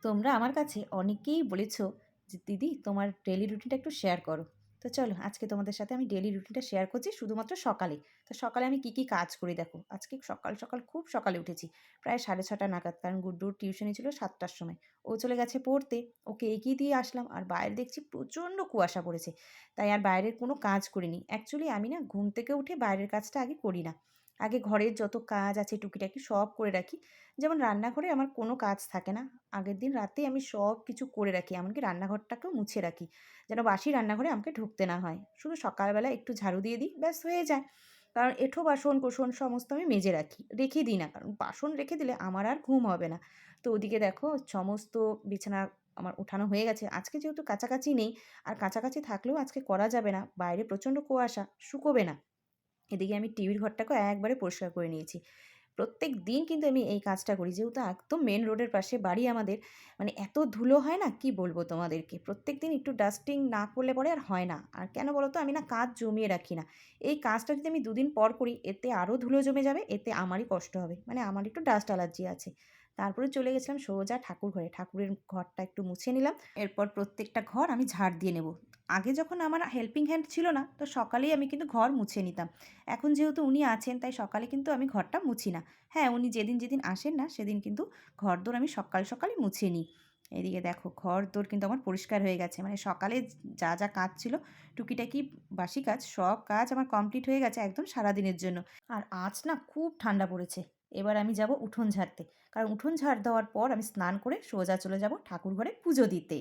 তোমরা আমার কাছে অনেকেই বলেছো যে দিদি তোমার ডেলি রুটিনটা একটু শেয়ার করো। তো চলো আজকে তোমাদের সাথে আমি ডেলি রুটিনটা শেয়ার করছি শুধুমাত্র সকালে। তো সকালে আমি কি কি কাজ করি দেখো, আজকে সকাল সকাল খুব সকালে উঠেছি, প্রায় 6:30 নাগাদ, কারণ গুড্ডুর টিউশনি ছিল 7টার সময়। ও চলে গেছে পড়তে, ওকে এগিয়ে দিয়ে আসলাম, আর বাইরে দেখছি প্রচণ্ড কুয়াশা পড়েছে, তাই আর বাইরের কোনো কাজ করিনি। অ্যাকচুয়ালি আমি না ঘুম থেকে উঠে বাইরের কাজটা আগে করি না, আগে ঘরের যত কাজ আছে টুকিটাকি সব করে রাখি। যেমন রান্নাঘরে আমার কোনো কাজ থাকে না, আগের দিন রাতেই আমি সব কিছু করে রাখি, এমনকি রান্নাঘরটাকেও মুছে রাখি, যেন বাসি রান্নাঘরে আমাকে ঢুকতে না হয়। শুধু সকালবেলা একটু ঝাড়ু দিয়ে দিই, ব্যাস হয়ে যায়। কারণ এঁঠো বাসন কোসন সমস্ত আমি মেজে রাখি, রেখে দিই না, কারণ বাসন রেখে দিলে আমার আর ঘুম হবে না। তো ওদিকে দেখো সমস্ত বিছানা আমার ওঠানো হয়ে গেছে। আজকে যেহেতু কাছাকাছি নেই, আর কাছাকাছি থাকলেও আজকে করা যাবে না, বাইরে প্রচণ্ড কুয়াশা, শুকোবে না। এদিকে আমি টিভির ঘরটাকেও একবারে পরিষ্কার করে নিয়েছি। প্রত্যেক দিন কিন্তু আমি এই কাজটা করি, যেহেতু একদম মেন রোডের পাশে বাড়ি আমাদের। মানে এত ধুলো হয় না, কি বলবো তোমাদেরকে, প্রত্যেক দিন একটু ডাস্টিং না করলে পরে আর হয় না। আর কেন বলো তো, আমি না কাজ জমিয়ে রাখি না। এই কাজটা যদি আমি দুদিন পর করি, এতে আরও ধুলো জমে যাবে, এতে আমারই কষ্ট হবে, মানে আমার একটু ডাস্ট অ্যালার্জি আছে। তারপরে চলে গেছিলাম সোজা ঠাকুর ঘরে, ঠাকুরের ঘরটা একটু মুছে নিলাম। এরপর প্রত্যেকটা ঘর আমি ঝাড় দিয়ে নেব। আগে যখন আমার হেল্পিং হ্যান্ড ছিল না, তো সকালেই আমি কিন্তু ঘর মুছে নিতাম। এখন যেহেতু উনি আছেন, তাই সকালে কিন্তু আমি ঘরটা মুছি না। হ্যাঁ, উনি যেদিন যেদিন আসেন না, সেদিন কিন্তু ঘরদোর আমি সকাল সকালই মুছে নিই। এদিকে দেখো ঘরদোর কিন্তু আমার পরিষ্কার হয়ে গেছে, মানে সকালে যা যা কাজ ছিল, টুকিটাকি বাসি কাজ, সব কাজ আমার কমপ্লিট হয়ে গেছে একদম সারাদিনের জন্য। আর আজ না খুব ঠান্ডা পড়েছে। এবার আমি যাব উঠোন ঝাড়তে, কারণ উঠোন ঝাড় দেওয়ার পর আমি স্নান করে সোজা চলে যাব ঠাকুর ঘরে পুজো দিতে।